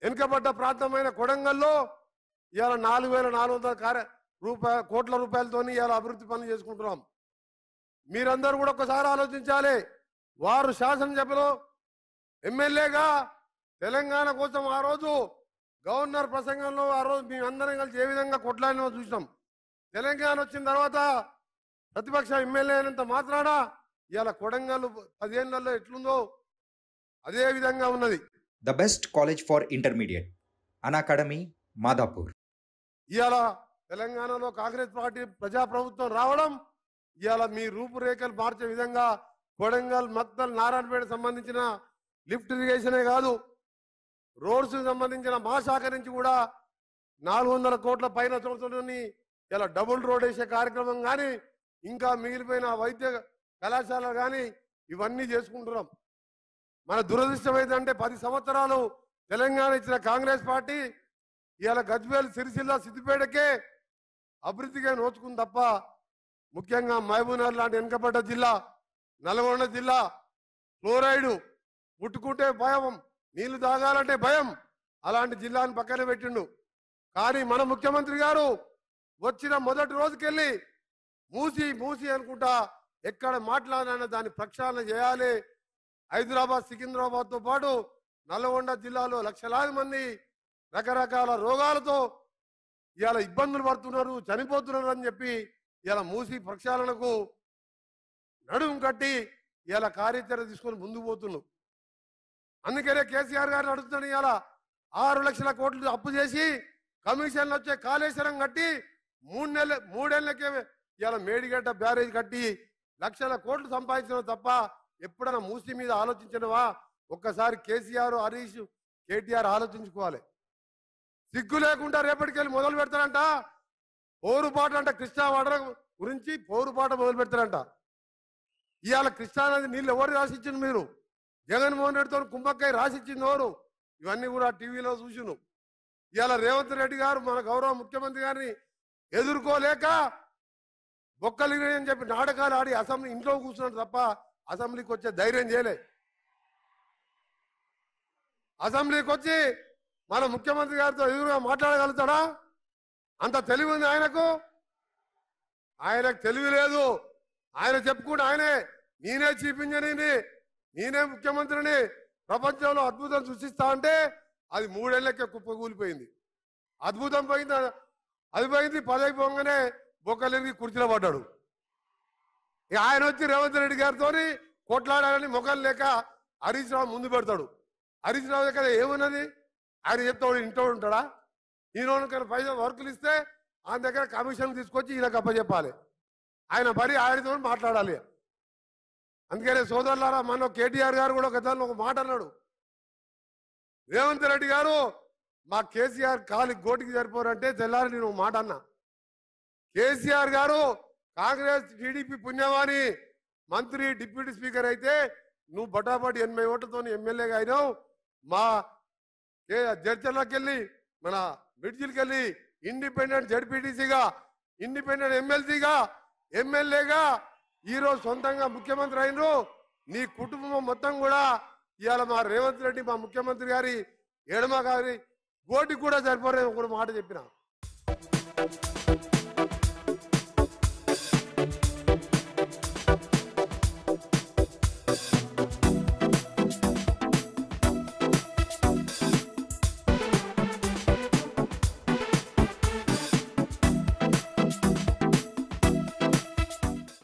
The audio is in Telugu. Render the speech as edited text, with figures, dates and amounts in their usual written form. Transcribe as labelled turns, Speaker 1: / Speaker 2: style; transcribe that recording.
Speaker 1: వెనుకబడ్డ ప్రాంతమైన కొడంగల్లో ఇవాళ 4,400 కోట్ల రూపాయలతోని ఇవాళ అభివృద్ధి పనులు చేసుకుంటున్నాం. మీరందరూ కూడా ఒకసారి ఆలోచించాలి. వారు శాసనసభలో ఎమ్మెల్యేగా తెలంగాణ కోసం ఆ రోజు గవర్నర్ ప్రసంగంలో ఆ రోజు మేమందరం కలిసి ఏ విధంగా కొట్లాడినో చూసినాం. తెలంగాణ వచ్చిన తర్వాత ప్రతిపక్ష ఎమ్మెల్యే అయినంత మాత్రాన ఇవాళ కొడంగల్ 10 ఏళ్లలో ఎట్లుందో అదే విధంగా ఉన్నది.
Speaker 2: The best college for intermediate Unacademy Madhapur.
Speaker 1: ఇవాళ తెలంగాణలో కాంగ్రెస్ పార్టీ ప్రజాప్రభుత్వం రావడం ఇవాళ మీ రూపురేఖలు మార్చే విధంగా కొడంగల్, మక్తల్, నారాయణపేట సంబంధించిన లిఫ్ట్ ఇరిగేషనే కాదు, రోడ్స్ సంబంధించిన మా శాఖ నుంచి కూడా 400 కోట్ల పైన చోటుని ఇలా డబుల్ రోడ్ వేసే కార్యక్రమం కానీ ఇంకా మిగిలిపోయిన వైద్య కళాశాల కానీ ఇవన్నీ చేసుకుంటున్నాం. మన దురదృష్టం ఏంటంటే 10 సంవత్సరాలు తెలంగాణ ఇచ్చిన కాంగ్రెస్ పార్టీ ఇవాళ గజ్వేల్, సిరిసిల్ల, సిద్దిపేటకే అభివృద్ధిగా నోచుకుంది తప్ప ముఖ్యంగా మహబూబ్నగర్ లాంటి వెనుకబడ్డ జిల్లా, నల్గొండ జిల్లా ఫ్లోరైడ్ ముట్టుకుంటే భయం, నీళ్లు తాగాలంటే భయం, అలాంటి జిల్లాను పక్కన పెట్టిండు. కానీ మన ముఖ్యమంత్రి గారు వచ్చిన మొదటి రోజుకెళ్ళి మూసి మూసి అనుకుంటా ఎక్కడ మాట్లాడినా దాన్ని ప్రక్షాళన చేయాలి. హైదరాబాద్, సికింద్రాబాద్తో పాటు నల్గొండ జిల్లాలో లక్షలాది మంది రకరకాల రోగాలతో ఇవాళ ఇబ్బందులు పడుతున్నారు, చనిపోతున్నారు అని చెప్పి ఇలా మూసి ప్రక్షాళనకు నడుము కట్టి ఇలా కార్యాచరణ తీసుకొని ముందుకు పోతున్నాం. అందుకనే కేసీఆర్ గారిని అడుగుతున్నాను, ఇలా 6 లక్షల కోట్లు అప్పు చేసి కమిషన్లు వచ్చే కాళేశ్వరం కట్టి 3 ఏళ్ళకే ఇలా మేడిగడ్డ బ్యారేజ్ కట్టి లక్షల కోట్లు సంపాదించడం తప్ప ఎప్పుడైనా మూసి మీద ఆలోచించడవా? ఒక్కసారి కేసీఆర్, హరీష్, కేటీఆర్ ఆలోచించుకోవాలి. సిగ్గు లేకుండా రేపటికెళ్ళి మొదలు పెడతారంట పోరుపాట అంట. కృష్ణా వాటర్ గురించి పోరుపాట మొదలు పెడతారంట. ఇవాళ కృష్ణానది నీళ్ళు ఎవరు రాసిచ్చింది? మీరు జగన్మోహన్ రెడ్డితో కుంభక్కయ్య రాసిచ్చింది ఎవరు? ఇవన్నీ కూడా టీవీలో చూసిను. ఇవాళ రేవంత్ రెడ్డి గారు మన గౌరవ ముఖ్యమంత్రి గారిని ఎదుర్కోలేక బొక్కలిగి అని చెప్పి నాటకాలు ఆడి అసెంబ్లీ ఇంట్లో కూర్చున్నాడు తప్ప అసెంబ్లీకి వచ్చే ధైర్యం చేయలే. అసెంబ్లీకి వచ్చి మన ముఖ్యమంత్రి గారితో ఎదురుగా మాట్లాడగలుగుతాడా? అంత తెలివి ఉంది ఆయనకు? ఆయనకు తెలివి లేదు. ఆయన చెప్పుకుంటే ఆయనే నేనే చీఫ్ ఇంజనీర్ని, నేనే ముఖ్యమంత్రిని, ప్రపంచంలో అద్భుతం సృష్టిస్తా అంటే అది 3 ఏళ్లకే కుప్పకూలిపోయింది. అద్భుతం పోయింది, అది పోయింది. 10 అయిపోగానే బొక్కలిరిగి కుర్చీలో పడ్డాడు. ఆయన వచ్చి రేవంత్ రెడ్డి గారితో కొట్లాడాలని మొక్కలు లేక హరీష్ రావు ముందు పెడతాడు. హరీష్ రావు దగ్గర ఏమున్నది? ఆయన చెప్తాడు ఇంట్లో ఉంటాడా? ఈయన పైసలు వర్కులు ఇస్తే ఆయన దగ్గర కమిషన్ తీసుకొచ్చి ఈయనకు అప్పచెప్పాలి. ఆయన పని ఆయనతో మాట్లాడాలి. అందుకనే సోదరులారా, మన కేటీఆర్ గారు కూడా గతంలో ఒక మాట అన్నాడు, రేవంత్ రెడ్డి గారు మా కేసీఆర్ కాలి గోటికి సరిపోరంటే తెల్లారి నేను ఒక మాట అన్నా. కేసీఆర్ గారు కాంగ్రెస్, టీడీపీ పుణ్యవాణి మంత్రి, డిప్యూటీ స్పీకర్ అయితే నువ్వు బటాబటి 80 ఓట్లతో ఎమ్మెల్యేగా అయినావు. మా జడ్చర్లకి వెళ్ళి, మన బ్రిడ్జిలకి వెళ్ళి ఇండిపెండెంట్ జడ్పీటీసీగా, ఇండిపెండెంట్ ఎమ్మెల్సీగా, ఎమ్మెల్యేగా ఈరోజు సొంతంగా ముఖ్యమంత్రి అయినరు. నీ కుటుంబం మొత్తం కూడా ఇవాళ మా రేవంత్ రెడ్డి, మా ముఖ్యమంత్రి గారి ఎడమ గారి గోటికి కూడా సరిపోరే ఒక మాట చెప్పిన.